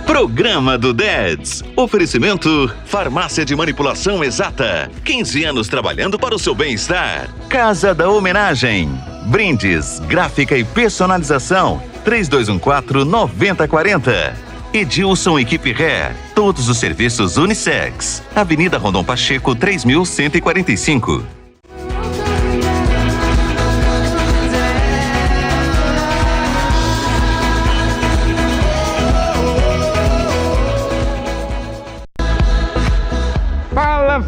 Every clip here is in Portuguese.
Programa do Dads. Oferecimento Farmácia de Manipulação Exata. 15 anos trabalhando para o seu bem-estar. Casa da Homenagem. Brindes, gráfica e personalização. 3214-9040. Edilson Equipe Ré. Todos os serviços unissex. Avenida Rondon Pacheco, 3145.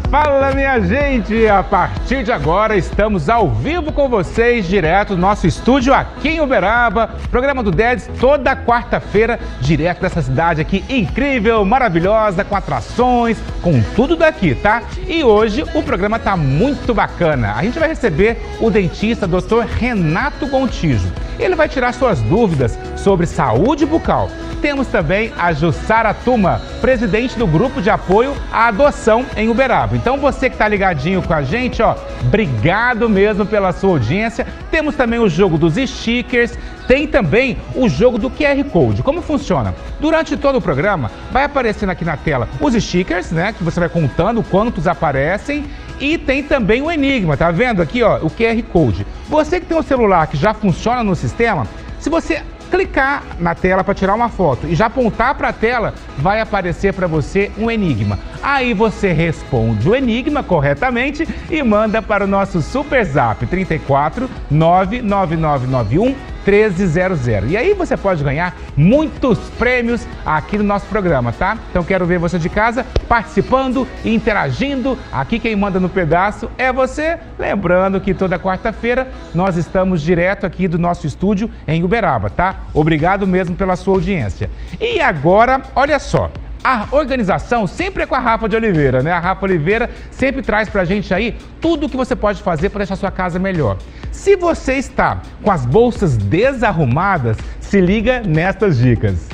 Fala, minha gente! A partir de agora estamos ao vivo com vocês, direto do nosso estúdio aqui em Uberaba. Programa do Dads toda quarta-feira, direto dessa cidade aqui incrível, maravilhosa, com atrações, com tudo daqui, tá? E hoje o programa tá muito bacana. A gente vai receber o dentista Dr. Renato Gontijo. Ele vai tirar suas dúvidas sobre saúde bucal. Temos também a Jussara Tuma, presidente do Grupo de Apoio à Adoção em Uberaba. Então você que está ligadinho com a gente, ó, obrigado mesmo pela sua audiência. Temos também o jogo dos stickers, tem também o jogo do QR Code. Como funciona? Durante todo o programa vai aparecendo aqui na tela os stickers, né, que você vai contando quantos aparecem. E tem também o enigma, tá vendo aqui, ó, o QR Code. Você que tem um celular que já funciona no sistema, se você clicar na tela para tirar uma foto e já apontar para a tela, vai aparecer para você um enigma. Aí você responde o enigma corretamente e manda para o nosso Super Zap 34 99991 1300. E aí você pode ganhar muitos prêmios aqui no nosso programa, tá? Então quero ver você de casa participando e interagindo. Aqui quem manda no pedaço é você. Lembrando que toda quarta-feira nós estamos direto aqui do nosso estúdio em Uberaba, tá? Obrigado mesmo pela sua audiência. E agora, olha só. A organização sempre é com a Rafa de Oliveira, né? A Rafa Oliveira sempre traz pra gente aí tudo o que você pode fazer para deixar sua casa melhor. Se você está com as bolsas desarrumadas, se liga nestas dicas.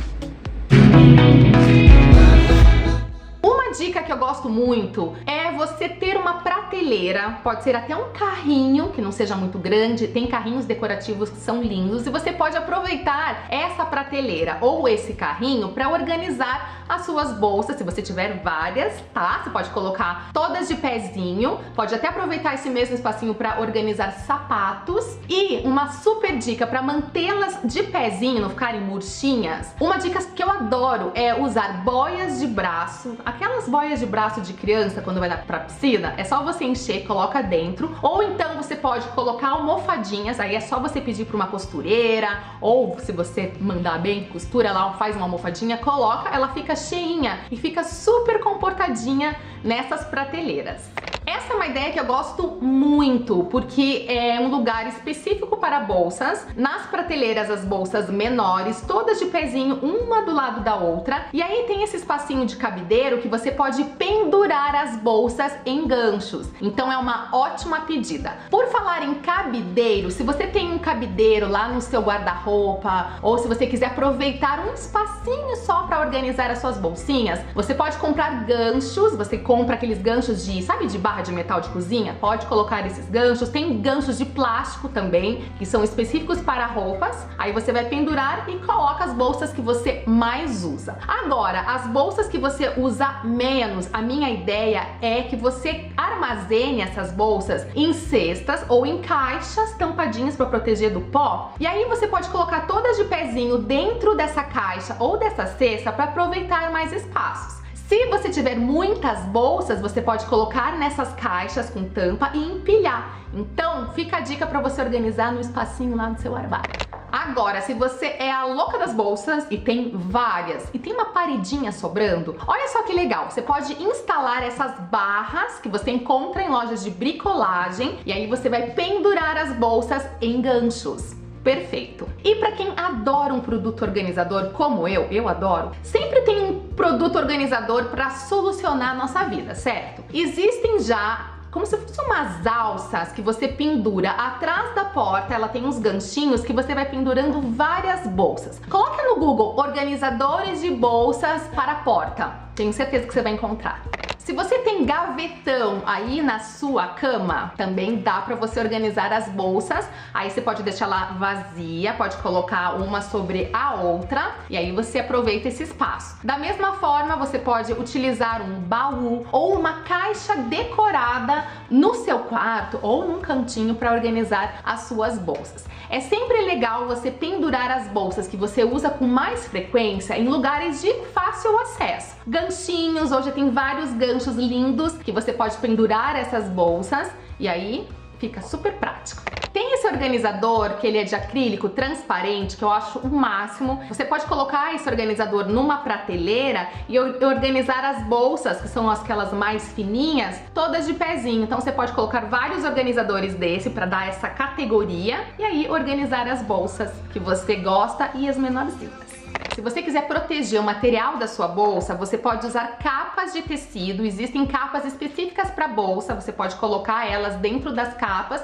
Uma dica que eu gosto muito é você ter uma prateleira, pode ser até um carrinho, que não seja muito grande, tem carrinhos decorativos que são lindos e você pode aproveitar essa prateleira ou esse carrinho para organizar as suas bolsas, se você tiver várias, tá? Você pode colocar todas de pezinho, pode até aproveitar esse mesmo espacinho para organizar sapatos. E uma super dica para mantê-las de pezinho, não ficarem murchinhas, uma dica que eu adoro é usar boias de braço, aquelas boias de braço de criança quando vai pra piscina, é só você encher, coloca dentro, ou então você pode colocar almofadinhas, aí é só você pedir para uma costureira, ou se você mandar bem, costura lá, faz uma almofadinha, coloca, ela fica cheinha e fica super comportadinha nessas prateleiras. Essa é uma ideia que eu gosto muito, porque é um lugar específico para bolsas. Nas prateleiras, as bolsas menores, todas de pezinho, uma do lado da outra. E aí tem esse espacinho de cabideiro que você pode pendurar as bolsas em ganchos. Então é uma ótima pedida. Por falar em cabideiro, se você tem um cabideiro lá no seu guarda-roupa, ou se você quiser aproveitar um espacinho só para organizar as suas bolsinhas, você pode comprar ganchos. Você compra aqueles ganchos de, sabe, de barra de metal de cozinha, pode colocar esses ganchos. Tem ganchos de plástico também, que são específicos para roupas. Aí você vai pendurar e coloca as bolsas que você mais usa. Agora, as bolsas que você usa menos, a minha ideia é que você armazene essas bolsas em cestas ou em caixas tampadinhas para proteger do pó. E aí você pode colocar todas de pezinho dentro dessa caixa ou dessa cesta para aproveitar mais espaços. Se você tiver muitas bolsas, você pode colocar nessas caixas com tampa e empilhar. Então, fica a dica para você organizar no espacinho lá no seu armário. Agora, se você é a louca das bolsas e tem várias e tem uma paredinha sobrando, olha só que legal, você pode instalar essas barras que você encontra em lojas de bricolagem e aí você vai pendurar as bolsas em ganchos. Perfeito. E para quem adora um produto organizador como eu adoro, sempre tem um produto organizador para solucionar a nossa vida, certo? Existem já como se fossem umas alças que você pendura atrás da porta, ela tem uns ganchinhos que você vai pendurando várias bolsas. Coloca no Google organizadores de bolsas para a porta, tenho certeza que você vai encontrar. Se você tem gavetão aí na sua cama, também dá para você organizar as bolsas. Aí você pode deixar ela vazia, pode colocar uma sobre a outra e aí você aproveita esse espaço. Da mesma forma, você pode utilizar um baú ou uma caixa decorada no seu quarto ou num cantinho para organizar as suas bolsas. É sempre legal você pendurar as bolsas que você usa com mais frequência em lugares de fácil acesso. Ganchinhos, hoje tem vários ganchos lindos que você pode pendurar essas bolsas e aí fica super prático. Tem esse organizador que ele é de acrílico transparente, que eu acho o máximo. Você pode colocar esse organizador numa prateleira e organizar as bolsas, que são aquelas mais fininhas, todas de pezinho. Então você pode colocar vários organizadores desse para dar essa categoria e aí organizar as bolsas que você gosta e as menorzinhas. Se você quiser proteger o material da sua bolsa, você pode usar capas de tecido. Existem capas específicas para bolsa, você pode colocar elas dentro das capas.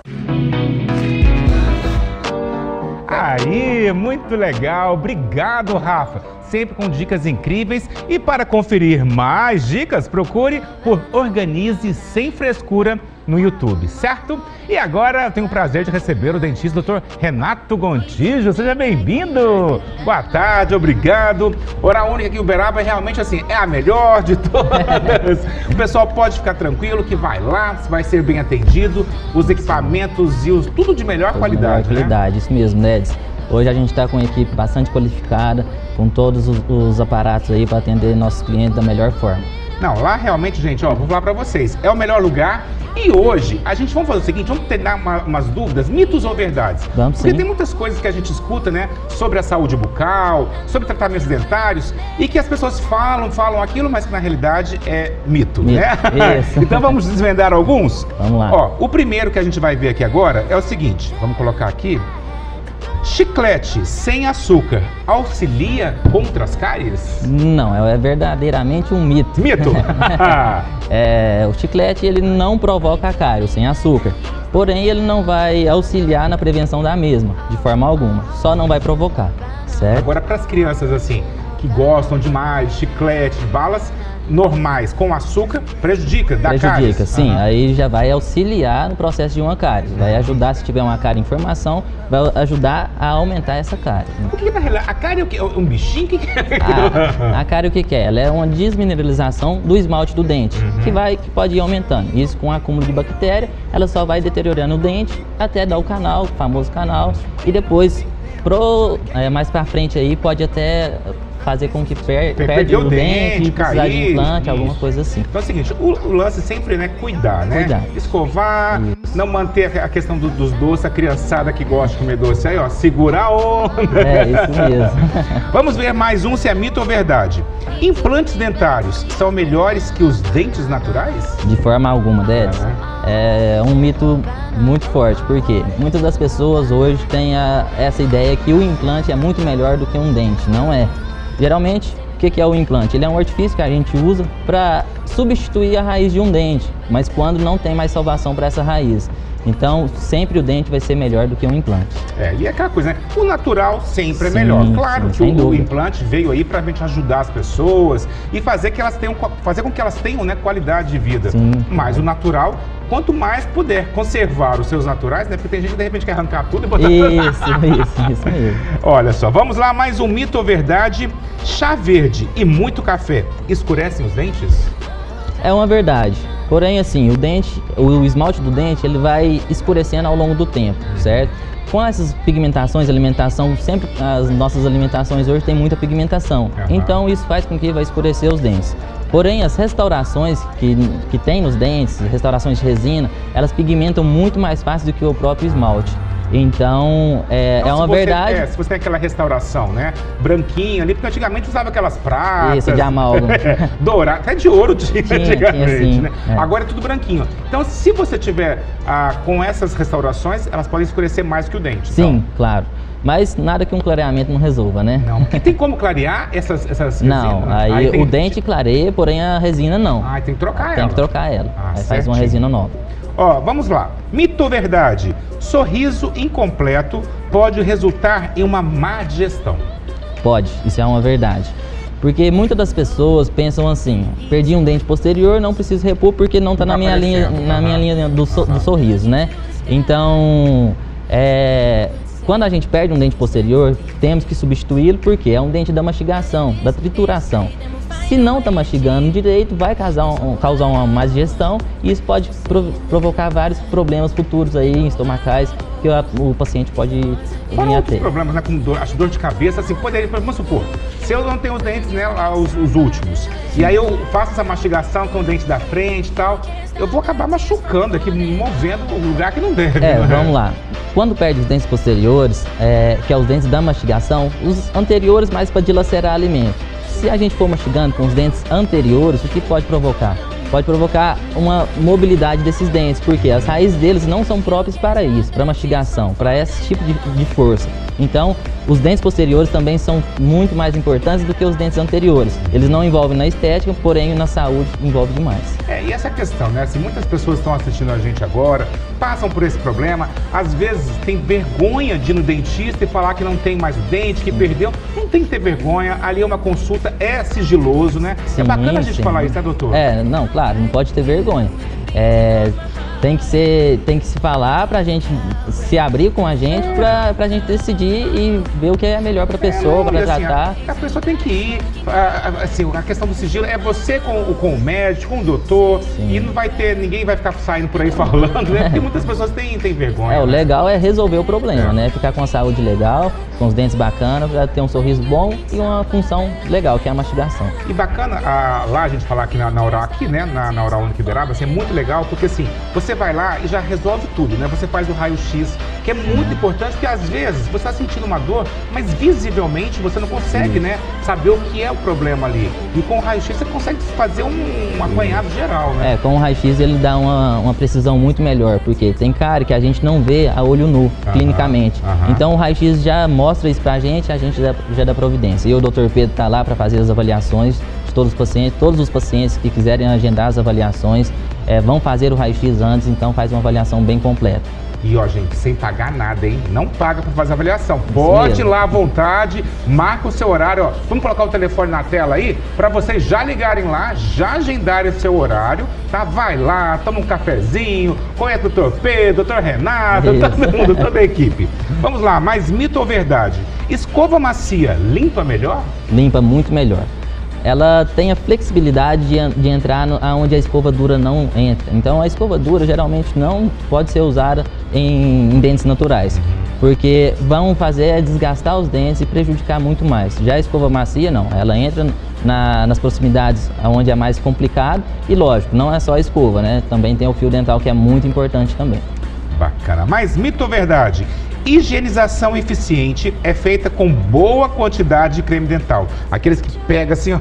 Aí, muito legal. Obrigado, Rafa. Sempre com dicas incríveis. E para conferir mais dicas, procure por Organize Sem Frescura no YouTube, certo? E agora eu tenho o prazer de receber o dentista Dr. Renato Gontijo. Seja bem-vindo! Boa tarde, obrigado. Hora Única aqui em Uberaba realmente assim, é a melhor de todas. O pessoal pode ficar tranquilo que vai lá, vai ser bem atendido, os equipamentos e tudo de melhor qualidade, né? Qualidade, isso mesmo, Nedes. Hoje a gente está com uma equipe bastante qualificada, com todos os aparatos aí para atender nossos clientes da melhor forma. Não, lá realmente, gente, ó, vou falar pra vocês, é o melhor lugar. E hoje, vamos fazer o seguinte, vamos tentar umas dúvidas, mitos ou verdades? Vamos, porque sim. Tem muitas coisas que a gente escuta, né, sobre a saúde bucal, sobre tratamentos dentários, e que as pessoas falam aquilo, mas que na realidade é mito, né? Isso. Então vamos desvendar alguns? Vamos lá. Ó, o primeiro que a gente vai ver aqui agora é o seguinte, vamos colocar aqui. Chiclete sem açúcar auxilia contra as cáries? Não, é verdadeiramente um mito. Mito! O chiclete ele não provoca a cárie sem açúcar, porém ele não vai auxiliar na prevenção da mesma, de forma alguma, só não vai provocar, certo? Agora para as crianças assim, que gostam demais de chiclete, balas normais com açúcar, prejudica, dá cáries? Prejudica, sim. Aí já vai auxiliar no processo de uma cárie. Vai ajudar, se tiver uma cárie em formação, vai ajudar a aumentar essa cárie. O que na realidade, a cárie é o quê? Um bichinho? O que é? A cárie o que é? Ela é uma desmineralização do esmalte do dente, que pode ir aumentando. Isso com o acúmulo de bactéria, ela só vai deteriorando o dente até dar o canal, o famoso canal, e depois, mais pra frente aí, pode até fazer com que perde o dente, precisar de implante, alguma coisa assim. Então é o seguinte, o lance sempre é cuidar, né? Cuidar. Escovar, não manter a questão dos doces, a criançada que gosta de comer doce aí, ó, segurar a onda. É, isso mesmo. Vamos ver mais um, se é mito ou verdade. Implantes dentários são melhores que os dentes naturais? De forma alguma, Dedes. É um mito muito forte, porque muitas das pessoas hoje têm essa ideia que o implante é muito melhor do que um dente, não é? Geralmente, o que é o implante? Ele é um artifício que a gente usa para substituir a raiz de um dente, mas quando não tem mais salvação para essa raiz. Então, sempre o dente vai ser melhor do que um implante. E é aquela coisa, né? O natural sempre é melhor. Claro que o implante veio aí para a gente ajudar as pessoas e fazer com que elas tenham, né, qualidade de vida. Sim. Mas o natural, quanto mais puder conservar os seus naturais, né? Porque tem gente que de repente quer arrancar tudo e botar Isso mesmo. Olha só, vamos lá, mais um mito ou verdade. Chá verde e muito café escurecem os dentes? É uma verdade. Porém, assim, o esmalte do dente, ele vai escurecendo ao longo do tempo, certo? Com essas pigmentações, sempre as nossas alimentações hoje tem muita pigmentação. Então, isso faz com que vai escurecer os dentes. Porém, as restaurações que tem nos dentes, restaurações de resina, elas pigmentam muito mais fácil do que o próprio esmalte. Então, é uma verdade. Se você tem aquela restauração, né, branquinha ali, porque antigamente usava aquelas pratas. Isso, de amálgama. Dourado, até de ouro tinha antigamente, sim, né? Agora é tudo branquinho. Então, se você tiver com essas restaurações, elas podem escurecer mais que o dente. Sim, então. Claro. Mas nada que um clareamento não resolva, né? Não, porque tem como clarear essas resinas? Não, aí o dente clareia, porém a resina não. Tem que trocar ela. Tem que trocar ela. Aí faz uma resina nova. Ó, vamos lá. Mito ou verdade? Sorriso incompleto pode resultar em uma má digestão? Pode, isso é uma verdade. Porque muitas das pessoas pensam assim, perdi um dente posterior, não preciso repor porque não está na minha linha do sorriso, né? Então, quando a gente perde um dente posterior, temos que substituí-lo porque é um dente da mastigação, da trituração. Se não está mastigando direito, vai causar uma má digestão e isso pode provocar vários problemas futuros aí, estomacais, que o paciente pode vir a ter. Problemas, né, como dor de cabeça, assim, vamos supor, se eu não tenho os dentes, né, os últimos, e aí eu faço essa mastigação com o dente da frente e tal, eu vou acabar machucando aqui, movendo o lugar que não deve. Né? Vamos lá. Quando perde os dentes posteriores, que é os dentes da mastigação, os anteriores mais para dilacerar alimento. Se a gente for mastigando com os dentes anteriores, o que pode provocar? Pode provocar uma mobilidade desses dentes, porque as raízes deles não são próprias para isso, para mastigação, para esse tipo de força. Então, os dentes posteriores também são muito mais importantes do que os dentes anteriores. Eles não envolvem na estética, porém na saúde envolve demais. E essa questão, né? Assim, muitas pessoas estão assistindo a gente agora, passam por esse problema, às vezes tem vergonha de ir no dentista e falar que não tem mais o dente, que perdeu. Não tem que ter vergonha, ali uma consulta é sigiloso, né? Sim, é bacana a gente falar isso, né, doutor? Não, claro, não pode ter vergonha. Tem que se falar pra gente se abrir com a gente, pra gente decidir e ver o que é melhor pra pessoa, pra tratar. Assim, a pessoa tem que ir, assim, a questão do sigilo é você com o médico, com o doutor, e não vai ter, ninguém vai ficar saindo por aí falando, né? Porque muitas pessoas têm vergonha. O legal é resolver o problema, né? Ficar com a saúde legal, com os dentes bacanas, pra ter um sorriso bom e uma função legal, que é a mastigação. E bacana, lá a gente falar aqui na Oral, aqui, né, na Oral Única Uberaba, assim, é muito legal, porque assim, você vai lá e já resolve tudo, né? Você faz o raio-x, que é muito importante, porque às vezes você está sentindo uma dor, mas visivelmente você não consegue, né, saber o que é o problema ali. E com o raio-x você consegue fazer um apanhado geral, né? Com o raio-x ele dá uma precisão muito melhor, porque tem cárie que a gente não vê a olho nu, clinicamente. Então o raio-x já mostra isso pra gente, a gente já dá providência. E o Dr. Pedro está lá para fazer as avaliações de todos os pacientes que quiserem agendar as avaliações, vão fazer o raio-x antes, então faz uma avaliação bem completa. E ó, gente, sem pagar nada, hein? Não paga para fazer a avaliação. Pode ir lá à vontade, marca o seu horário, ó. Vamos colocar o telefone na tela aí, para vocês já ligarem lá, já agendarem o seu horário, tá? Vai lá, toma um cafezinho, conhece o Dr. Pedro, Dr. Renato, todo mundo, toda a equipe. Vamos lá, mais mito ou verdade? Escova macia limpa melhor? Limpa muito melhor. Ela tem a flexibilidade de entrar onde a escova dura não entra. Então a escova dura geralmente não pode ser usada em dentes naturais, porque vão fazer desgastar os dentes e prejudicar muito mais. Já a escova macia não, ela entra nas proximidades onde é mais complicado e lógico, não é só a escova, né? Também tem o fio dental que é muito importante também. Bacana, mas mito ou verdade? Higienização eficiente é feita com boa quantidade de creme dental. Aqueles que pegam assim, ó.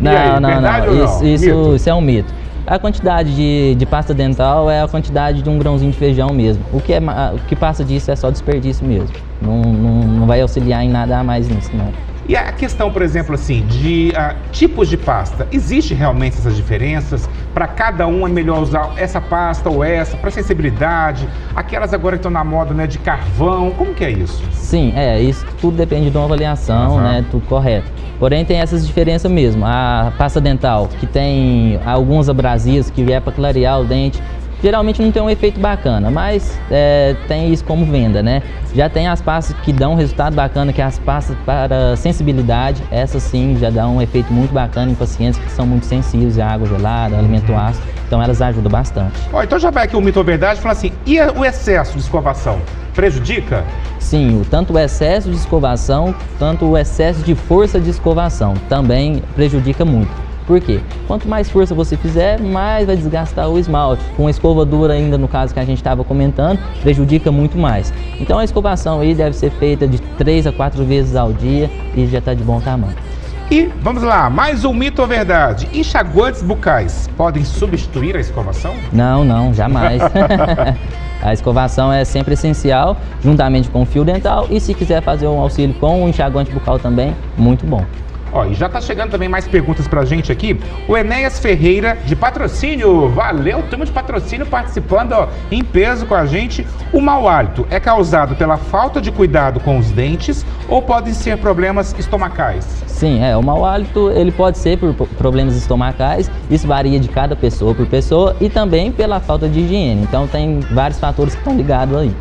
Não. Isso é um mito. A quantidade de pasta dental é a quantidade de um grãozinho de feijão mesmo. O que passa disso é só desperdício mesmo. Não vai auxiliar em nada a mais nisso, não. E a questão, por exemplo, assim, de tipos de pasta, existe realmente essas diferenças? Para cada um é melhor usar essa pasta ou essa, para sensibilidade? Aquelas agora que estão na moda, né, de carvão, como que é isso? Sim, isso tudo depende de uma avaliação, né, tudo correto. Porém, tem essas diferenças mesmo. A pasta dental, que tem alguns abrasivos que é para clarear o dente, geralmente não tem um efeito bacana, mas tem isso como venda, né? Já tem as pastas que dão um resultado bacana, que é as pastas para sensibilidade. Essas sim já dão um efeito muito bacana em pacientes que são muito sensíveis à água gelada, alimento ácido. Então elas ajudam bastante. Então já vai aqui o mito ou verdade, fala assim, e o excesso de escovação prejudica? Sim, tanto o excesso de escovação, tanto o excesso de força de escovação também prejudica muito. Por quê? Quanto mais força você fizer, mais vai desgastar o esmalte. Com a escova dura ainda, no caso que a gente estava comentando, prejudica muito mais. Então a escovação aí deve ser feita de 3 a 4 vezes ao dia e já está de bom tamanho. E vamos lá, mais um mito ou verdade? Enxaguantes bucais podem substituir a escovação? Não, jamais. A escovação é sempre essencial, juntamente com o fio dental, e se quiser fazer um auxílio com o enxaguante bucal também, muito bom. Ó, e já tá chegando também mais perguntas pra gente aqui. O Enéas Ferreira, de Patrocínio. Valeu, turma de Patrocínio participando, ó, em peso com a gente. O mau hálito é causado pela falta de cuidado com os dentes ou podem ser problemas estomacais? Sim, o mau hálito ele pode ser por problemas estomacais, isso varia de cada pessoa por pessoa e também pela falta de higiene. Então tem vários fatores que estão ligados aí,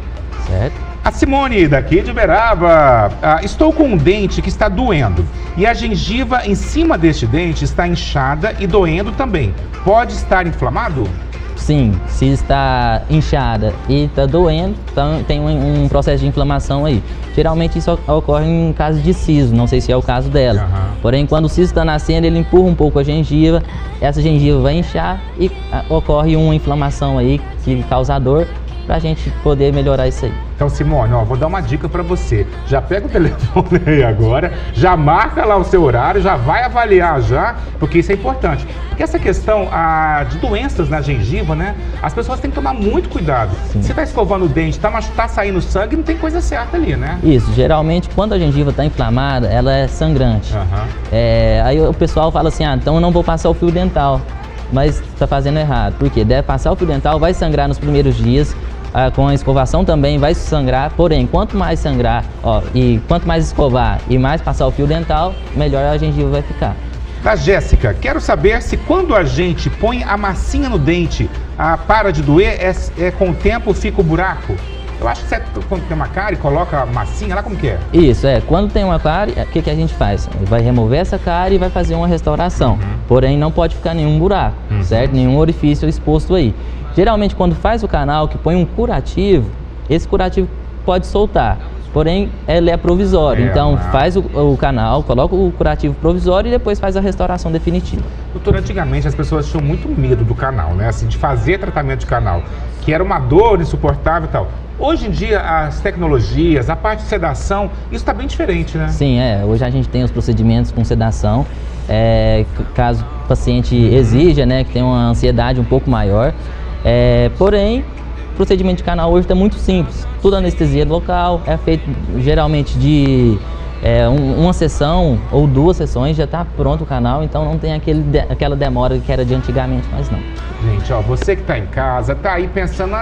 certo? A Simone, daqui de Uberaba. Estou com um dente que está doendo e a gengiva em cima deste dente está inchada e doendo também. Pode estar inflamado? Sim, se está inchada e está doendo, então tem um processo de inflamação aí. Geralmente isso ocorre em caso de siso, não sei se é o caso dela. Uhum. Porém, quando o siso está nascendo, ele empurra um pouco a gengiva, essa gengiva vai inchar e ocorre uma inflamação aí que causa dor, pra gente poder melhorar isso aí. Então, Simone, ó, vou dar uma dica pra você. Já pega o telefone aí agora, já marca lá o seu horário, já vai avaliar já, porque isso é importante. Porque essa questão de doenças na gengiva, né? As pessoas têm que tomar muito cuidado. Sim. Se tá escovando o dente, tá saindo sangue, não tem coisa certa ali, né? Isso, geralmente quando a gengiva está inflamada, ela é sangrante. Uhum. Aí o pessoal fala assim, então eu não vou passar o fio dental. Mas está fazendo errado, porque deve passar o fio dental, vai sangrar nos primeiros dias, com a escovação também vai sangrar, porém, quanto mais sangrar, e quanto mais escovar e mais passar o fio dental, melhor a gengiva vai ficar. Da Jéssica, quero saber se quando a gente põe a massinha no dente, para de doer, com o tempo fica o buraco? Eu acho que você, quando tem uma cárie, coloca a massinha lá, como que é? Isso, quando tem uma cárie, o que a gente faz? Vai remover essa cárie e vai fazer uma restauração. Uhum. Porém, não pode ficar nenhum buraco, certo? Nenhum orifício exposto aí. Geralmente, quando faz o canal, que põe um curativo, esse curativo pode soltar. Porém, ele é provisório. Então, faz o canal, coloca o curativo provisório e depois faz a restauração definitiva. Doutor, antigamente as pessoas tinham muito medo do canal, né? Assim, de fazer tratamento de canal, que era uma dor insuportável e tal. Hoje em dia, as tecnologias, a parte de sedação, isso está bem diferente, né? Sim, hoje a gente tem os procedimentos com sedação, caso o paciente exija, né, que tem uma ansiedade um pouco maior. Porém, o procedimento de canal hoje está muito simples, tudo anestesia local, é feito geralmente de uma sessão ou 2 sessões, já está pronto o canal, então não tem aquela demora que era de antigamente, mas não. Gente, ó, você que está em casa, tá aí pensando,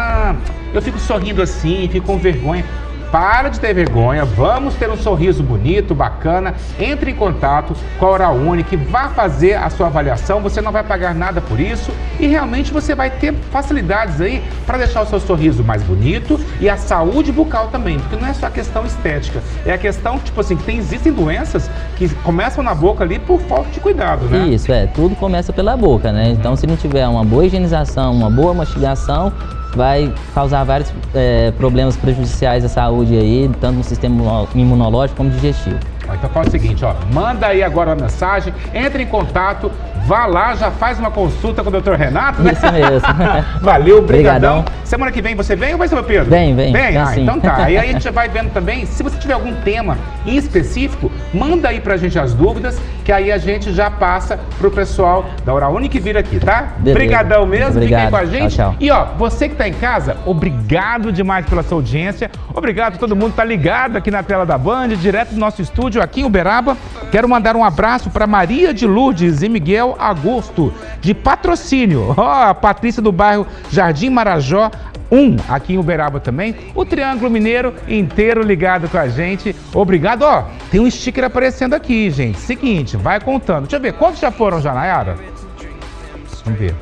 eu fico sorrindo assim, fico com vergonha. Para de ter vergonha, vamos ter um sorriso bonito, bacana. Entre em contato com a Oral Unique, vá fazer a sua avaliação, você não vai pagar nada por isso e realmente você vai ter facilidades aí para deixar o seu sorriso mais bonito e a saúde bucal também, porque não é só a questão estética, é a questão, tipo assim, que existem doenças que começam na boca ali por falta de cuidado, né? Isso, tudo começa pela boca, né? Então, se não tiver uma boa higienização, uma boa mastigação, vai causar vários problemas prejudiciais à saúde aí, tanto no sistema imunológico como digestivo. Então faz o seguinte, manda aí agora uma mensagem, entre em contato, vá lá, já faz uma consulta com o Dr. Renato, né? Isso mesmo. Valeu, brigadão. Semana que vem você vem ou vai ser o Pedro? Vem. Então tá. Aí a gente vai vendo também, se você tiver algum tema em específico, manda aí pra gente as dúvidas, que aí a gente já passa pro pessoal da Oral Unique vir aqui, tá? Brigadão mesmo, fiquem com a gente. Tchau. E você que tá em casa, obrigado demais pela sua audiência, obrigado a todo mundo que tá ligado aqui na tela da Band, direto do nosso estúdio aqui em Uberaba. Quero mandar um abraço para Maria de Lourdes e Miguel Augusto, de Patrocínio. A Patrícia do bairro Jardim Marajó 1, aqui em Uberaba também. O Triângulo Mineiro inteiro ligado com a gente. Obrigado. Tem um sticker aparecendo aqui, gente. Seguinte, vai contando. Deixa eu ver, quantos já foram já, Nayara? Vamos ver.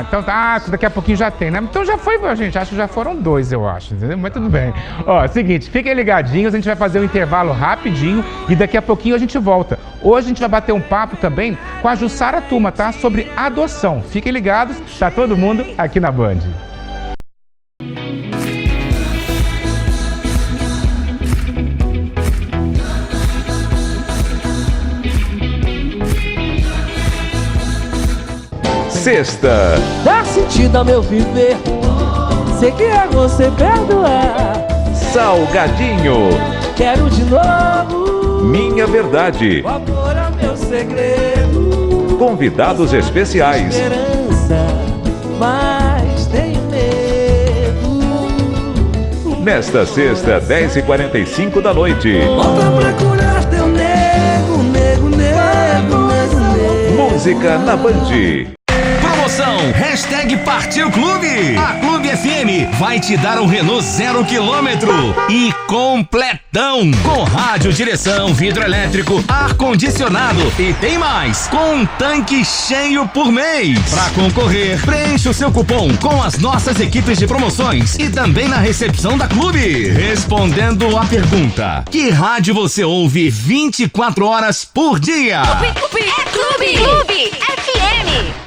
Então tá, daqui a pouquinho já tem, né? Então já foi, gente, acho que já foram 2, eu acho, entendeu? Mas tudo bem. Seguinte, fiquem ligadinhos, a gente vai fazer um intervalo rapidinho e daqui a pouquinho a gente volta. Hoje a gente vai bater um papo também com a Jussara Tuma, tá? Sobre adoção. Fiquem ligados, tá todo mundo aqui na Band. Sexta. Dá sentido ao meu viver, sei que é você perdoar. Salgadinho. Quero de novo. Minha Verdade. O amor é meu segredo. Convidados especiais. Esperança, mas tenho medo. Nesta sexta, 10h45 da noite. Volta pra curar teu nego, nego, nego, nego, nego. Música na Band. Promoção #Partiu Clube. A Clube FM vai te dar um Renault 0 km e completão. Com rádio, direção, vidro elétrico, ar-condicionado e tem mais, com um tanque cheio por mês. Para concorrer, preencha o seu cupom com as nossas equipes de promoções e também na recepção da Clube. Respondendo a pergunta: que rádio você ouve 24 horas por dia? Clube FM.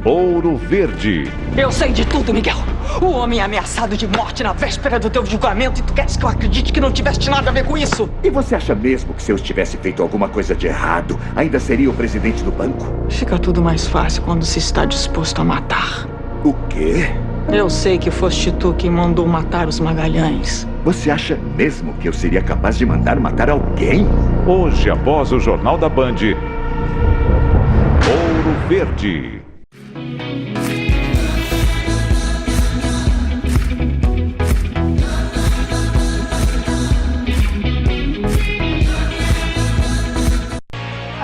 Ouro Verde. Eu sei de tudo, Miguel. O homem é ameaçado de morte na véspera do teu julgamento e tu queres que eu acredite que não tiveste nada a ver com isso? E você acha mesmo que se eu tivesse feito alguma coisa de errado, ainda seria o presidente do banco? Fica tudo mais fácil quando se está disposto a matar. O quê? Eu sei que foste tu quem mandou matar os Magalhães. Você acha mesmo que eu seria capaz de mandar matar alguém? Hoje, após o Jornal da Band, Ouro Verde.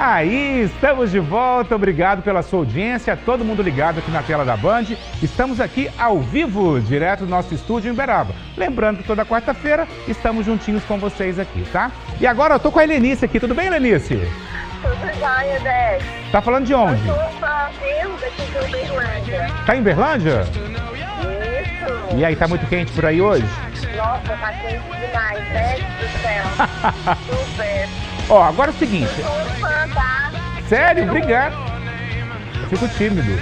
Aí, estamos de volta, obrigado pela sua audiência, todo mundo ligado aqui na tela da Band. Estamos aqui ao vivo, direto do nosso estúdio em Uberaba. Lembrando que toda quarta-feira estamos juntinhos com vocês aqui, tá? E agora eu tô com a Helenice aqui, tudo bem, Helenice? Tudo jóia, Dé. Tá falando de onde? Eu tô saindo daqui de Uberlândia. Tá em Uberlândia? Isso. E aí, tá muito quente por aí hoje? Nossa, tá quente demais, Deus do céu. Super. Ó, agora é o seguinte. Sou fã, tá? Sério? Obrigado. Eu fico tímido.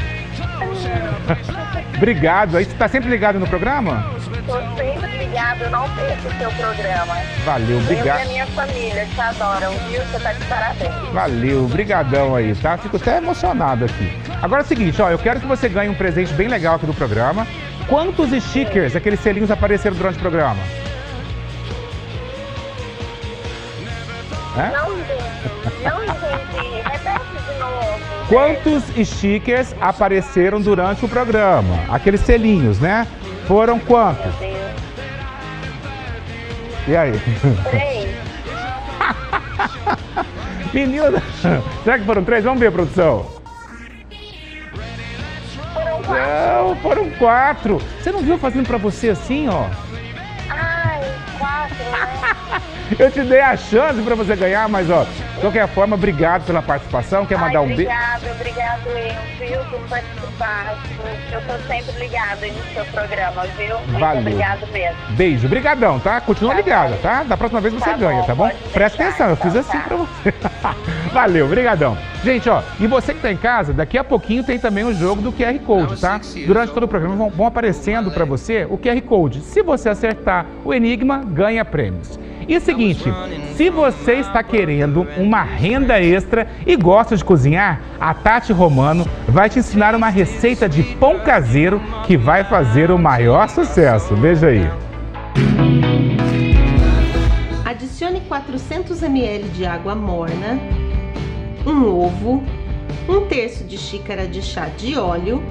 Obrigado. Aí você tá sempre ligado no programa? Tô sempre ligado, eu não perco o seu programa. Valeu, obrigado. Eu e a minha família te adoram, viu? Você tá de parabéns. Valeu, brigadão aí, tá? Fico até emocionado aqui. Agora é o seguinte, ó, eu quero que você ganhe um presente bem legal aqui do programa. Quantos stickers, aqueles selinhos apareceram durante o programa? Não entendi. Repete de novo. Quantos stickers apareceram durante o programa? Aqueles selinhos, né? Foram quantos? Meu Deus. E aí? 3. Menina, será que foram 3? Vamos ver, produção. Foram 4. Não, foram 4. Você não viu fazendo pra você assim, ó? Ai, 4, né? Eu te dei a chance pra você ganhar, mas ó, de qualquer forma, obrigado pela participação. Quer mandar um beijo? Obrigado eu, viu, por participar. Eu tô sempre ligada aí no seu programa, viu? Muito Valeu. obrigado mesmo. Beijo, brigadão, tá? Continua ligada, tá? Da próxima vez você Tá ganha, bom, tá bom? pode Presta deixar, atenção, eu fiz então, assim tá. pra você. Valeu, brigadão. Gente, ó, e você que tá em casa, daqui a pouquinho tem também o jogo do QR Code, tá? Durante todo o programa vão aparecendo pra você o QR Code. Se você acertar o enigma, ganha prêmios. E o seguinte, se você está querendo uma renda extra e gosta de cozinhar, a Tati Romano vai te ensinar uma receita de pão caseiro que vai fazer o maior sucesso. Veja aí. Adicione 400 ml de água morna, um ovo, 1/3 de xícara de chá de óleo,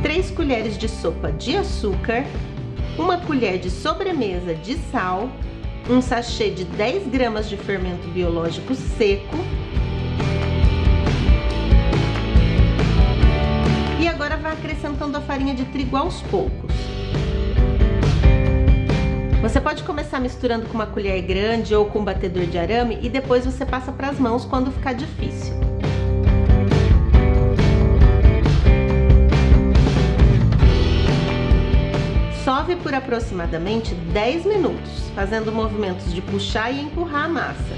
3 colheres de sopa de açúcar, 1 colher de sobremesa de sal, um sachê de 10 gramas de fermento biológico seco. E agora vai acrescentando a farinha de trigo aos poucos. Você pode começar misturando com uma colher grande ou com um batedor de arame e depois você passa para as mãos quando ficar difícil. Sove por aproximadamente 10 minutos, fazendo movimentos de puxar e empurrar a massa.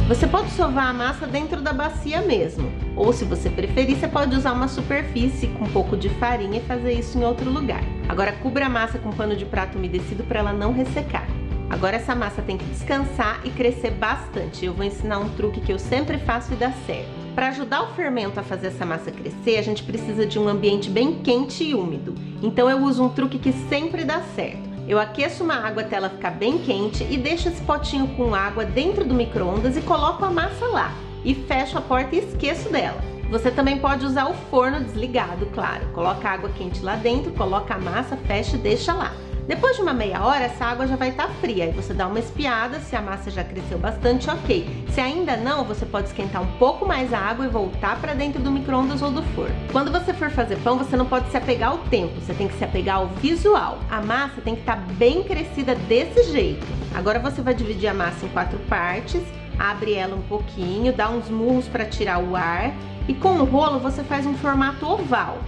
Você pode sovar a massa dentro da bacia mesmo, ou se você preferir, você pode usar uma superfície com um pouco de farinha e fazer isso em outro lugar. Agora cubra a massa com pano de prato umedecido para ela não ressecar. Agora essa massa tem que descansar e crescer bastante. Eu vou ensinar um truque que eu sempre faço e dá certo. Para ajudar o fermento a fazer essa massa crescer, a gente precisa de um ambiente bem quente e úmido. Então eu uso um truque que sempre dá certo. Eu aqueço uma água até ela ficar bem quente e deixo esse potinho com água dentro do micro-ondas e coloco a massa lá. E fecho a porta e esqueço dela. Você também pode usar o forno desligado, claro. Coloca água quente lá dentro, coloca a massa, fecha e deixa lá. Depois de uma meia hora, essa água já vai estar fria. Aí você dá uma espiada, se a massa já cresceu bastante, ok. Se ainda não, você pode esquentar um pouco mais a água e voltar para dentro do micro-ondas ou do forno. Quando você for fazer pão, você não pode se apegar ao tempo, você tem que se apegar ao visual. A massa tem que estar bem crescida desse jeito. Agora você vai dividir a massa em 4 partes, abre ela um pouquinho, dá uns murros para tirar o ar e com o rolo você faz um formato oval.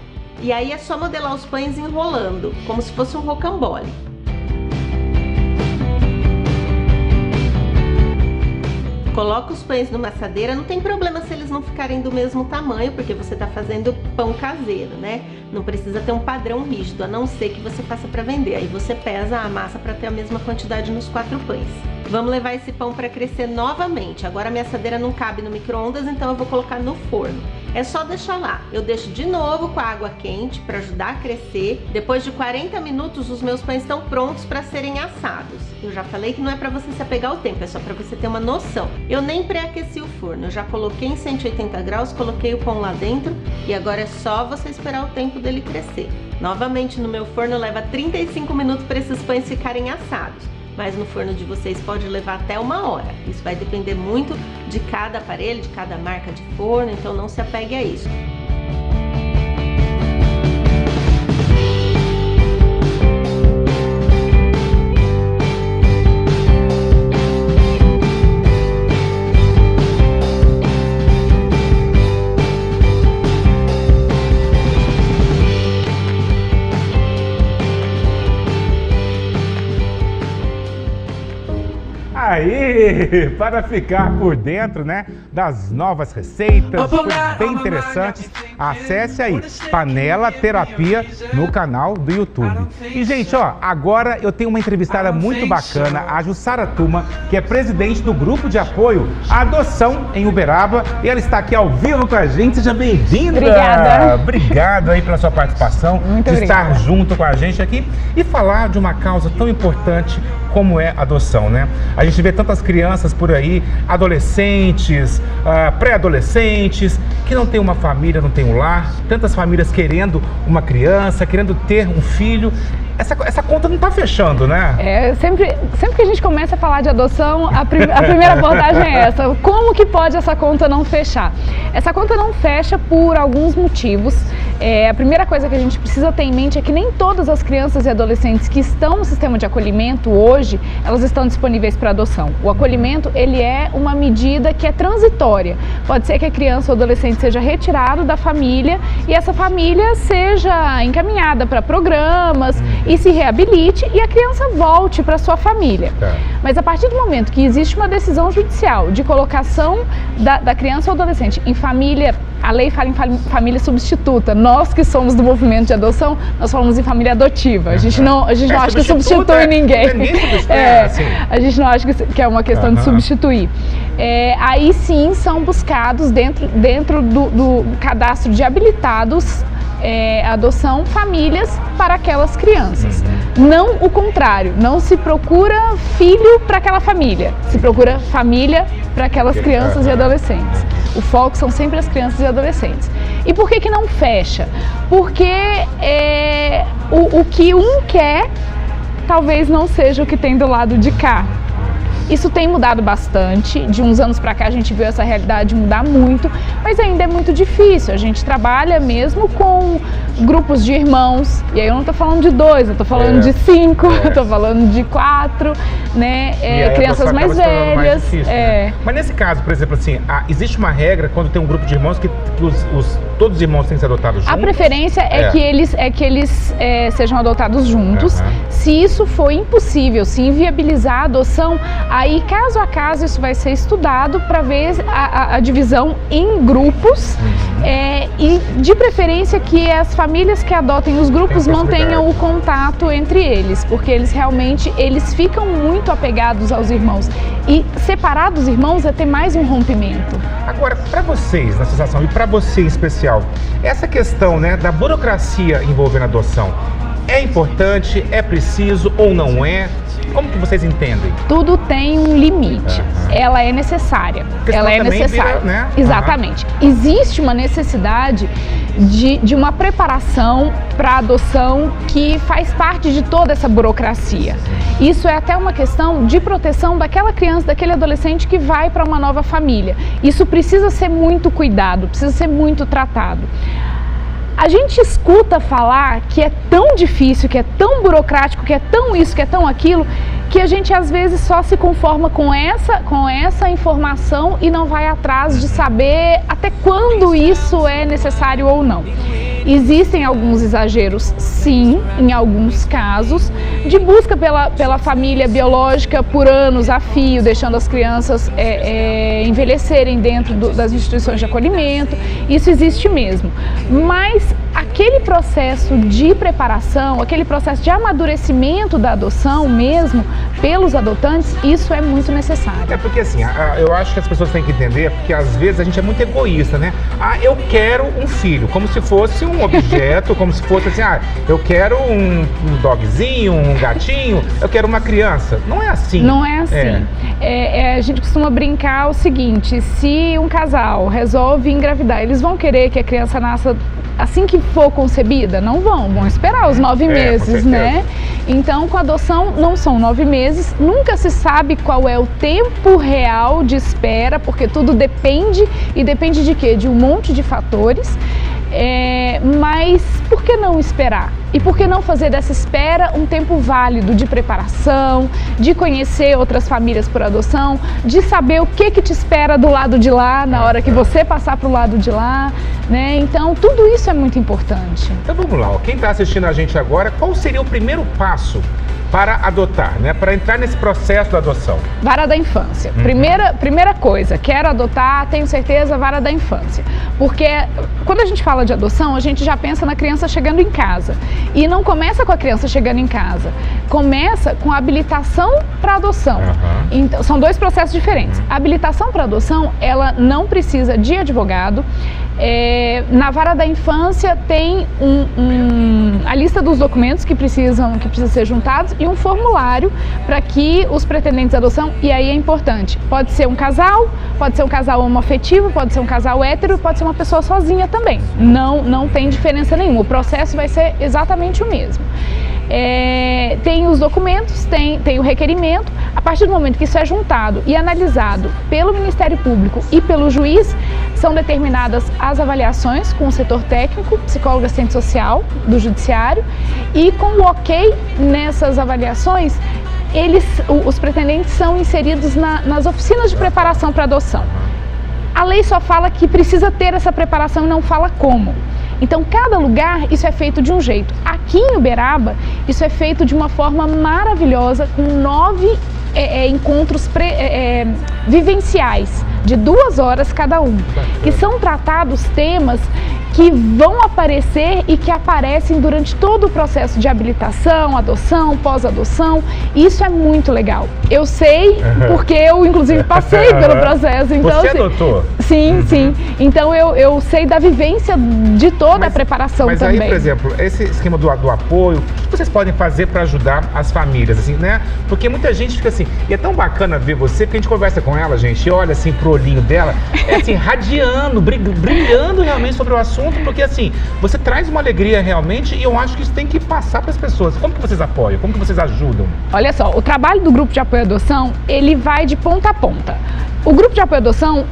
E aí é só modelar os pães enrolando, como se fosse um rocambole. Coloca os pães numa assadeira, não tem problema se eles não ficarem do mesmo tamanho, porque você está fazendo pão caseiro, né? Não precisa ter um padrão rígido, a não ser que você faça para vender. Aí você pesa a massa para ter a mesma quantidade nos 4 pães. Vamos levar esse pão para crescer novamente. Agora a minha assadeira não cabe no micro-ondas, então eu vou colocar no forno. É só deixar lá. Eu deixo de novo com a água quente para ajudar a crescer. Depois de 40 minutos, os meus pães estão prontos para serem assados. Eu já falei que não é para você se apegar ao tempo, é só para você ter uma noção. Eu nem pré-aqueci o forno, eu já coloquei em 180 graus, coloquei o pão lá dentro e agora é só você esperar o tempo dele crescer. Novamente no meu forno leva 35 minutos para esses pães ficarem assados. Mas no forno de vocês pode levar até 1 hora. Isso vai depender muito de cada aparelho, de cada marca de forno, então não se apegue a isso. Aí, para ficar por dentro, né, das novas receitas, coisas bem interessantes, acesse aí, Panela Terapia, no canal do YouTube. E, gente, ó, agora eu tenho uma entrevistada muito bacana, a Jussara Tuma, que é presidente do Grupo de Apoio à Adoção em Uberaba, e ela está aqui ao vivo com a gente. Seja bem-vinda! Obrigada! Obrigado aí pela sua participação, muito de obrigada. estar junto com a gente aqui e falar de uma causa tão importante como é a adoção, né? A gente vê tantas crianças por aí, adolescentes, pré-adolescentes, que não tem uma família, não tem um lar, tantas famílias querendo uma criança, querendo ter um filho. Essa conta não está fechando, né? Sempre que a gente começa a falar de adoção, a primeira abordagem é essa. Como que pode essa conta não fechar? Essa conta não fecha por alguns motivos. A primeira coisa que a gente precisa ter em mente é que nem todas as crianças e adolescentes que estão no sistema de acolhimento hoje, elas estão disponíveis para adoção. O acolhimento, ele é uma medida que é transitória. Pode ser que a criança ou adolescente seja retirado da família e essa família seja encaminhada para programas e se reabilite e a criança volte para sua família. Mas a partir do momento que existe uma decisão judicial de colocação da criança ou adolescente em família, a lei fala em família substituta. Nós que somos do movimento de adoção, nós falamos em família adotiva. A gente não acha que substitui ninguém. A gente não acha que é uma questão de substituir. Aí sim são buscados dentro do cadastro de habilitados adoção, famílias para aquelas crianças. Não o contrário, não se procura filho para aquela família, se procura família para aquelas crianças e adolescentes. O foco são sempre as crianças e adolescentes. E por que não fecha? Porque o que um quer talvez não seja o que tem do lado de cá. Isso tem mudado bastante, de uns anos para cá a gente viu essa realidade mudar muito, mas ainda é muito difícil. A gente trabalha mesmo com grupos de irmãos, e aí eu não estou falando de 2, eu estou falando de 5, eu estou falando de 4, né? Crianças mais velhas. Mais difícil, né? Mas nesse caso, por exemplo, assim, existe uma regra quando tem um grupo de irmãos que todos os irmãos têm que ser adotados juntos? A preferência é que eles sejam adotados juntos. Se isso for impossível, se inviabilizar a adoção, aí caso a caso isso vai ser estudado para ver a divisão em grupos e de preferência que as famílias que adotem os grupos mantenham o contato entre eles, porque eles realmente ficam muito apegados aos irmãos e separar dos irmãos é ter mais um rompimento. Agora, para vocês na associação e para você em especial, essa questão, né, da burocracia envolvendo a adoção, é importante, é preciso ou não é? Como que vocês entendem? Tudo tem um limite. Ela é necessária. Ela é necessária. Vira, né? Exatamente. Existe uma necessidade de uma preparação para adoção que faz parte de toda essa burocracia. Isso é até uma questão de proteção daquela criança, daquele adolescente que vai para uma nova família. Isso precisa ser muito cuidado, precisa ser muito tratado. A gente escuta falar que é tão difícil, que é tão burocrático, que é tão isso, que é tão aquilo, que a gente às vezes só se conforma com essa informação e não vai atrás de saber até quando isso é necessário ou não. Existem alguns exageros, sim, em alguns casos, de busca pela família biológica por anos a fio, deixando as crianças envelhecerem dentro das instituições de acolhimento. Isso existe mesmo. Mas aquele processo de preparação, aquele processo de amadurecimento da adoção mesmo, pelos adotantes, isso é muito necessário. É porque assim, eu acho que as pessoas têm que entender, porque às vezes a gente é muito egoísta, né? Eu quero um filho, como se fosse um objeto, como se fosse assim, eu quero um dogzinho, um gatinho, eu quero uma criança. Não é assim. Não é assim. A gente costuma brincar o seguinte, se um casal resolve engravidar, eles vão querer que a criança nasça assim que for concebida? Não vão esperar os 9 meses, né? Então, com a adoção, não são 9 meses, nunca se sabe qual é o tempo real de espera, porque tudo depende, e depende de quê? De um monte de fatores. Mas por que não esperar? E por que não fazer dessa espera um tempo válido de preparação, de conhecer outras famílias por adoção, de saber o que te espera do lado de lá, na hora que você passar para o lado de lá, né? Então, tudo isso é muito importante. Então vamos lá, quem está assistindo a gente agora, qual seria o primeiro passo para adotar, né? Para entrar nesse processo da adoção? Vara da infância. Primeira coisa, quero adotar, tenho certeza, vara da infância. Porque quando a gente fala de adoção, a gente já pensa na criança chegando em casa. E não começa com a criança chegando em casa. Começa com a habilitação para adoção. Então, são 2 processos diferentes. A habilitação para adoção, ela não precisa de advogado. Na vara da infância tem a lista dos documentos que precisam ser juntados e um formulário para que os pretendentes de adoção, e aí é importante, pode ser um casal homoafetivo, pode ser um casal hétero, pode ser uma pessoa sozinha também, não tem diferença nenhuma, o processo vai ser exatamente o mesmo. Tem os documentos, tem o requerimento. A partir do momento que isso é juntado e analisado pelo Ministério Público e pelo juiz, são determinadas as avaliações com o setor técnico, psicólogo, assistente social do judiciário, e com o ok nessas avaliações, os pretendentes são inseridos nas oficinas de preparação para adoção. A lei só fala que precisa ter essa preparação e não fala como. Então, cada lugar, isso é feito de um jeito. Aqui em Uberaba, isso é feito de uma forma maravilhosa, com 9 encontros vivenciais, de 2 horas cada um, que são tratados temas que vão aparecer e que aparecem durante todo o processo de habilitação, adoção, pós-adoção. Isso é muito legal. Eu sei, porque eu, inclusive, passei pelo processo. Então, você adotou? Sim. Então, eu sei da vivência de toda a preparação também. Mas aí, por exemplo, esse esquema do apoio, o que vocês podem fazer para ajudar as famílias, assim, né? Porque muita gente fica assim, e é tão bacana ver você, porque a gente conversa com ela, gente, e olha assim pro olhinho dela, assim, radiando, brilhando realmente sobre o assunto, porque assim, você traz uma alegria realmente, e eu acho que isso tem que passar para as pessoas. Como que vocês apoiam? Como que vocês ajudam? Olha só, o trabalho do Grupo de Apoio à Adoção, ele vai de ponta a ponta. O Grupo de Apoio à Adoção,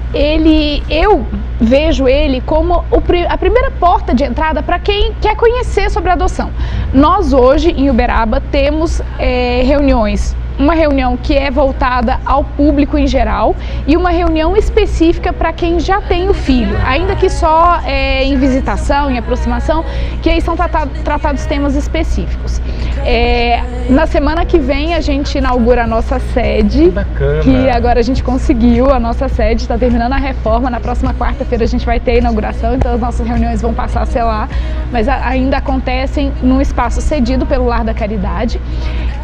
eu vejo ele como a primeira porta de entrada para quem quer conhecer sobre a adoção. Nós hoje, em Uberaba, temos reuniões. Uma reunião que é voltada ao público em geral e uma reunião específica para quem já tem o filho, ainda que só em visitação, em aproximação, que aí são tratados temas específicos. Na semana que vem a gente inaugura a nossa sede. Bacana. Que agora a gente conseguiu a nossa sede, está terminando a reforma, na próxima quarta-feira a gente vai ter a inauguração, então as nossas reuniões vão passar a ser lá, mas ainda acontecem num espaço cedido pelo Lar da Caridade.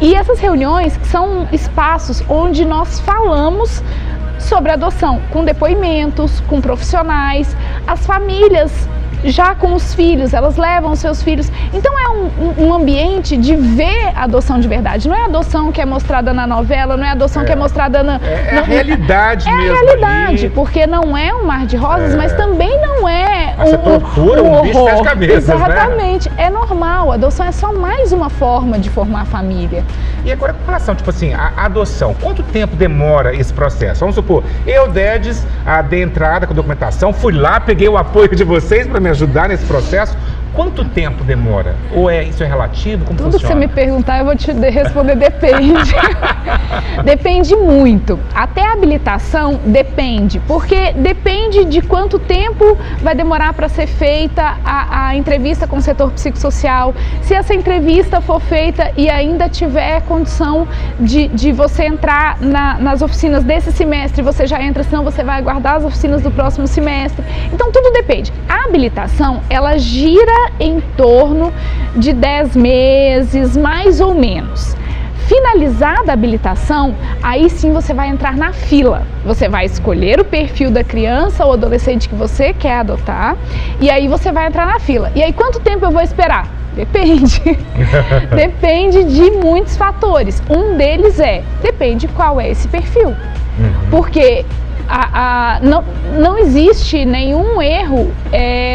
E essas reuniões são espaços onde nós falamos sobre adoção, com depoimentos, com profissionais. As famílias já com os filhos, elas levam os seus filhos. Então é um ambiente de ver a adoção de verdade. Não é a adoção que é mostrada na novela, não é a adoção que é mostrada na... É a realidade mesmo. É a realidade, porque não é um mar de rosas, mas também não é essa tortura, um bicho das cabeças, exatamente, né? É normal, a adoção é só mais uma forma de formar família. E agora com relação, tipo assim, a adoção, quanto tempo demora esse processo? Vamos supor, eu, Dedes, dei entrada com a documentação, fui lá, peguei o apoio de vocês para me ajudar nesse processo. Quanto tempo demora? Ou isso é relativo? Como Tudo funciona? que você me perguntar, eu vou te responder depende. Depende muito. Até a habilitação depende, porque depende de quanto tempo vai demorar para ser feita a entrevista com o setor psicossocial. Se essa entrevista for feita e ainda tiver condição de você entrar nas oficinas desse semestre, você já entra, senão você vai aguardar as oficinas do próximo semestre. Então tudo depende. A habilitação, ela gira em torno de 10 meses, mais ou menos. Finalizada a habilitação, aí sim você vai entrar na fila. Você vai escolher o perfil da criança ou adolescente que você quer adotar e aí você vai entrar na fila. E aí quanto tempo eu vou esperar? Depende. Depende de muitos fatores. Um deles depende qual é esse perfil. Porque não existe nenhum erro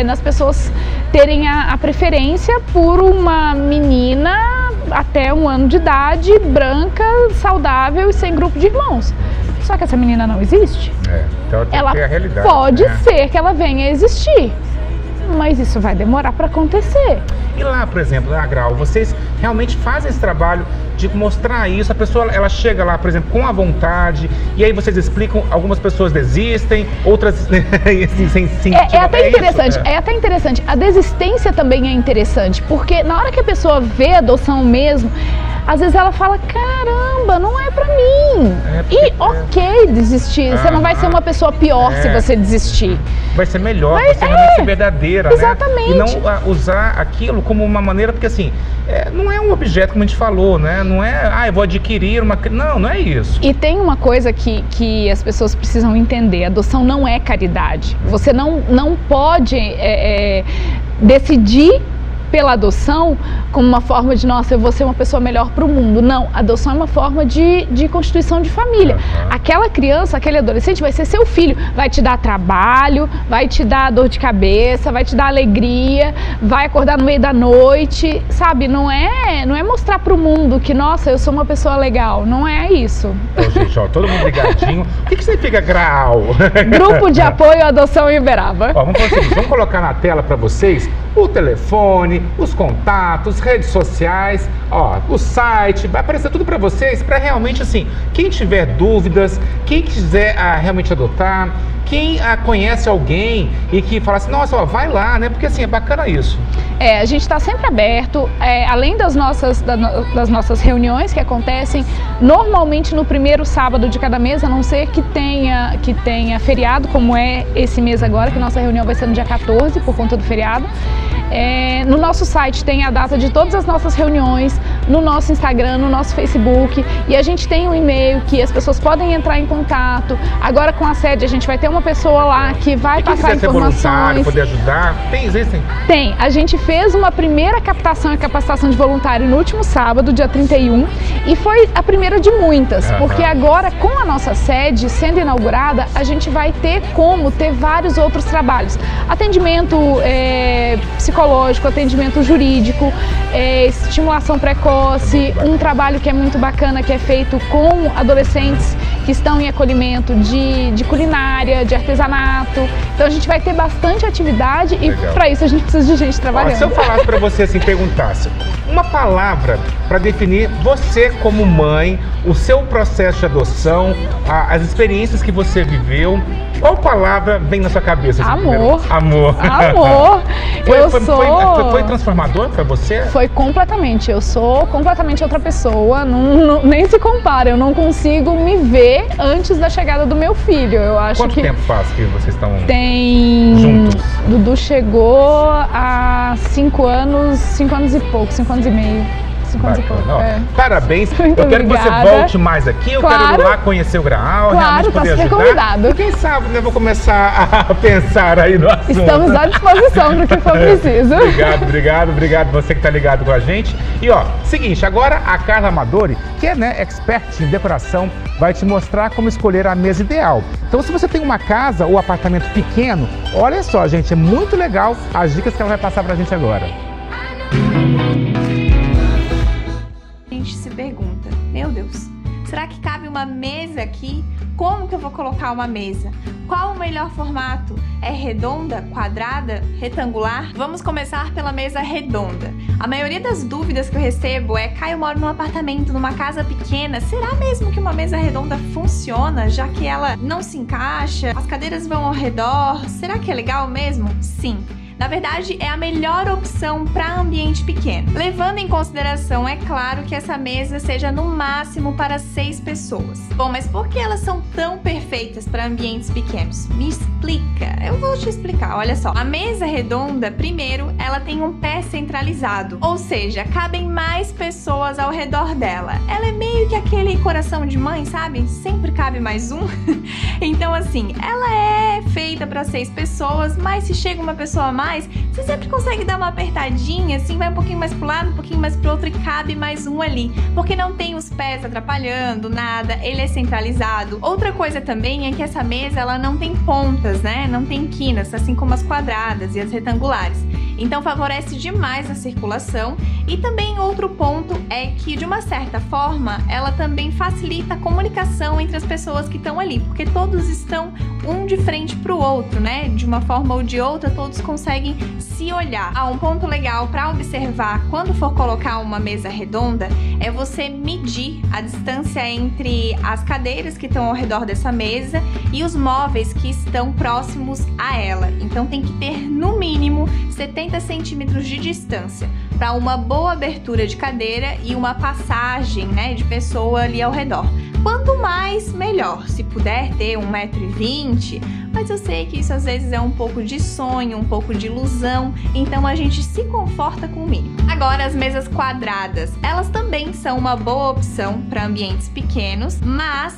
nas pessoas terem a preferência por uma menina até 1 ano de idade, branca, saudável e sem grupo de irmãos. Só que essa menina não existe. Então tem ela que ter a realidade, pode ser que ela venha a existir, mas isso vai demorar para acontecer. E lá, por exemplo, na Grau, vocês realmente fazem esse trabalho de mostrar isso? A pessoa, ela chega lá, por exemplo, com a vontade, e aí vocês explicam, algumas pessoas desistem, outras assim, sem sentido. É até interessante, é até interessante. A desistência também é interessante, porque na hora que a pessoa vê a adoção mesmo, às vezes ela fala, caramba, não é pra mim. E ok desistir, você não vai ser uma pessoa pior se você desistir. Vai ser melhor, vai ser realmente verdadeira, exatamente. Né? E não usar aquilo como uma maneira, porque assim, não é um objeto, como a gente falou, né? Não é, eu vou adquirir uma... Não é isso. E tem uma coisa que as pessoas precisam entender, adoção não é caridade. Você não pode decidir pela adoção como uma forma de, nossa, eu vou ser uma pessoa melhor para o mundo. Não, a adoção é uma forma de constituição de família. Aquela criança, aquele adolescente vai ser seu filho, vai te dar trabalho, vai te dar dor de cabeça, vai te dar alegria, vai acordar no meio da noite, sabe? Não é mostrar para o mundo que, nossa, eu sou uma pessoa legal. Não é isso. Então, gente, todo mundo ligadinho. O que significa GRAU? Grupo de Apoio à Adoção em Uberaba. Vamos colocar na tela para vocês o telefone, os contatos, redes sociais, o site, vai aparecer tudo para vocês, para realmente assim, quem tiver dúvidas, quem quiser realmente adotar, quem conhece alguém e que fala assim, nossa, vai lá, né? Porque assim, é bacana isso. A gente está sempre aberto, além das nossas reuniões que acontecem normalmente no primeiro sábado de cada mês, a não ser que tenha feriado, como é esse mês agora, que nossa reunião vai ser no dia 14, por conta do feriado. No nosso site tem a data de todas as nossas reuniões, no nosso Instagram, no nosso Facebook, e a gente tem um e-mail que as pessoas podem entrar em contato. Agora com a sede a gente vai ter uma pessoa lá que vai passar informações. Ser voluntário, poder ajudar, existem? Tem. A gente fez uma primeira captação e capacitação de voluntário no último sábado, dia 31, e foi a primeira de muitas, porque agora com a nossa sede sendo inaugurada, a gente vai ter vários outros trabalhos. Atendimento psicológico, atendimento jurídico, estimulação precoce, um trabalho que é muito bacana, que é feito com adolescentes que estão em acolhimento de culinária, de artesanato. Então a gente vai ter bastante atividade. Legal. E para isso a gente precisa de gente trabalhando. Se eu falasse para você assim, perguntasse uma palavra para definir você como mãe, o seu processo de adoção, as experiências que você viveu, qual palavra vem na sua cabeça? Assim, amor. Amor. Amor. Foi transformador para você? Foi completamente. Eu sou completamente outra pessoa. Nem se compara. Eu não consigo me ver antes da chegada do meu filho. Eu acho Quanto tempo faz que vocês estão juntos? Dudu chegou há 5 anos e pouco, 5 anos e meio. 50 e pouco. Parabéns. Muito eu quero obrigada. que você volte mais aqui. Eu quero ir lá conhecer o Graal, realmente poder ajudar. Convidado. E quem sabe, né, vou começar a pensar aí no assunto. Estamos à disposição para o que for preciso. Obrigado você que está ligado com a gente. E ó, seguinte, agora a Carla Amadori, que é, né, expert em decoração, vai te mostrar como escolher a mesa ideal. Então, se você tem uma casa ou apartamento pequeno, olha só, gente, é muito legal as dicas que ela vai passar pra gente agora. A gente se pergunta, meu Deus, será que cabe uma mesa aqui? Como que eu vou colocar uma mesa? Qual o melhor formato? É redonda, quadrada, retangular? Vamos começar pela mesa redonda. A maioria das dúvidas que eu recebo é: Caio, eu moro num apartamento, numa casa pequena, será mesmo que uma mesa redonda funciona, já que ela não se encaixa? As cadeiras vão ao redor? Será que é legal mesmo? Sim. Na verdade, é a melhor opção para ambiente pequeno. Levando em consideração, é claro, que essa mesa seja no máximo para 6 pessoas. Bom, mas por que elas são tão perfeitas para ambientes pequenos? Me explica. Eu vou te explicar, olha só. A mesa redonda, primeiro, ela tem um pé centralizado, ou seja, cabem mais pessoas ao redor dela. Ela é meio que aquele coração de mãe, sabe? Sempre cabe mais um. Então, assim, ela é feita para 6 pessoas, mas se chega uma pessoa a mais, você sempre consegue dar uma apertadinha, assim, vai um pouquinho mais pro lado, um pouquinho mais pro outro e cabe mais um ali, porque não tem os pés atrapalhando, nada, ele é centralizado. Outra coisa também é que essa mesa, ela não tem pontas, né? Não tem quinas, assim como as quadradas e as retangulares. Então favorece demais a circulação. E também outro ponto é que, de uma certa forma, ela também facilita a comunicação entre as pessoas que estão ali, porque todos estão um de frente pro outro, né? De uma forma ou de outra, todos conseguem se olhar. Um ponto legal para observar quando for colocar uma mesa redonda é você medir a distância entre as cadeiras que estão ao redor dessa mesa e os móveis que estão próximos a ela. Então tem que ter no mínimo 70 centímetros de distância para uma boa abertura de cadeira e uma passagem, né, de pessoa ali ao redor. Quanto mais, melhor. Se puder ter 1,20 m, mas eu sei que isso às vezes é um pouco de sonho, um pouco de ilusão, então a gente se conforta com o mínimo. Agora, as mesas quadradas, elas também são uma boa opção para ambientes pequenos, mas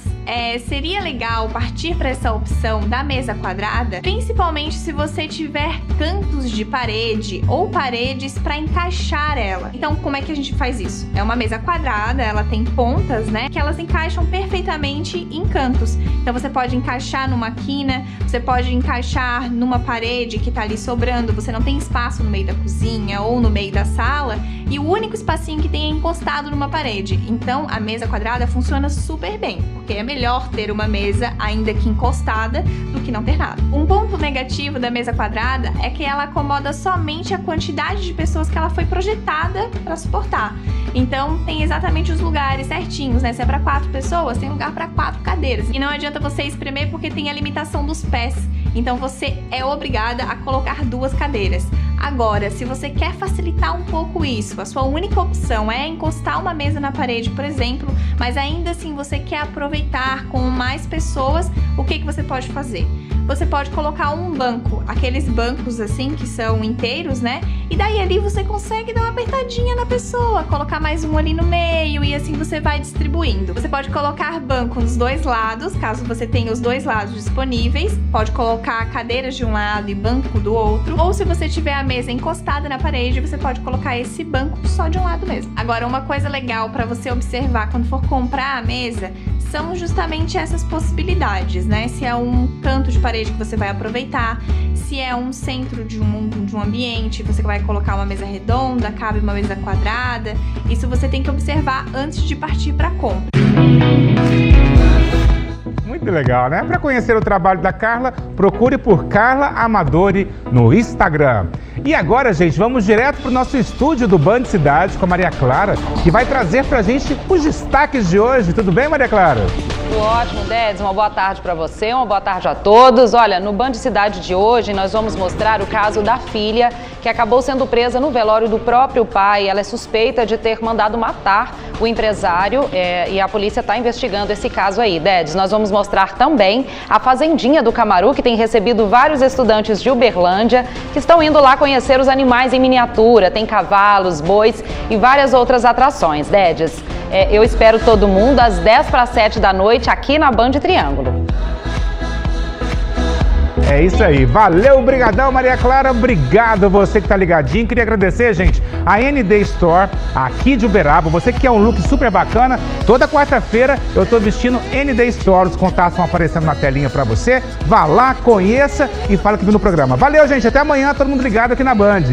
seria legal partir para essa opção da mesa quadrada, principalmente se você tiver cantos de parede ou paredes para encaixar ela. Então, como é que a gente faz isso? É uma mesa quadrada, ela tem pontas, né, que elas encaixam perfeitamente em cantos. Então você pode encaixar numa quina, você pode encaixar numa parede que tá ali sobrando, você não tem espaço no meio da cozinha ou no meio da sala e o único espacinho que tem é encostado numa parede. Então a mesa quadrada funciona super bem, porque é melhor ter uma mesa ainda que encostada do que não ter nada. Um ponto negativo da mesa quadrada é que ela acomoda somente a quantidade de pessoas que ela foi projetada para suportar. Então tem exatamente os lugares certinhos, né? Se é para 4 pessoas, tem lugar para 4 cadeiras. E não adianta você espremer porque tem a limitação dos pés. Então você é obrigada a colocar 2 cadeiras. Agora, se você quer facilitar um pouco isso, a sua única opção é encostar uma mesa na parede, por exemplo, mas ainda assim você quer aproveitar com mais pessoas, o que você pode fazer? Você pode colocar um banco, aqueles bancos assim que são inteiros, né? E daí ali você consegue dar uma apertadinha na pessoa, colocar mais um ali no meio e assim você vai distribuindo. Você pode colocar banco nos 2 lados, caso você tenha os 2 lados disponíveis. Pode colocar cadeiras de um lado e banco do outro. Ou se você tiver a mesa encostada na parede, você pode colocar esse banco só de um lado mesmo. Agora, uma coisa legal para você observar quando for comprar a mesa são justamente essas possibilidades, né? Se é um canto de parede que você vai aproveitar, se é um centro de um ambiente, você vai colocar uma mesa redonda, cabe uma mesa quadrada. Isso você tem que observar antes de partir para a compra. Muito legal, né? Para conhecer o trabalho da Carla, procure por Carla Amadori no Instagram. E agora, gente, vamos direto para o nosso estúdio do Band Cidade com a Maria Clara, que vai trazer para a gente os destaques de hoje. Tudo bem, Maria Clara? Tudo ótimo, Dedes. Uma boa tarde para você, uma boa tarde a todos. Olha, no Band Cidade de hoje, nós vamos mostrar o caso da filha que acabou sendo presa no velório do próprio pai. Ela é suspeita de ter mandado matar o empresário e a polícia está investigando esse caso aí. Dedes, nós vamos mostrar também a Fazendinha do Camaru, que tem recebido vários estudantes de Uberlândia que estão indo lá conhecer os animais em miniatura. Tem cavalos, bois e várias outras atrações. Dedes, eu espero todo mundo às 10:07 da noite aqui na Band Triângulo. É isso aí, valeu, brigadão, Maria Clara, obrigado você que tá ligadinho. Queria agradecer, gente, a ND Store aqui de Uberaba. Você que quer um look super bacana, toda quarta-feira eu tô vestindo ND Store, os contatos estão aparecendo na telinha pra você. Vá lá, conheça e fala que viu no programa. Valeu, gente, até amanhã, todo mundo ligado aqui na Band.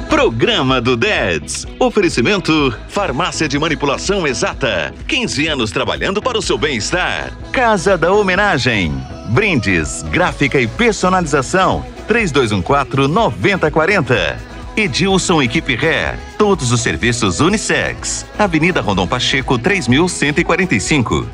Programa do Dedes. Oferecimento Farmácia de Manipulação Exata. 15 anos trabalhando para o seu bem-estar. Casa da Homenagem. Brindes, gráfica e personalização. 3214-9040. Edilson Equipe Ré. Todos os serviços unissex. Avenida Rondon Pacheco, 3145.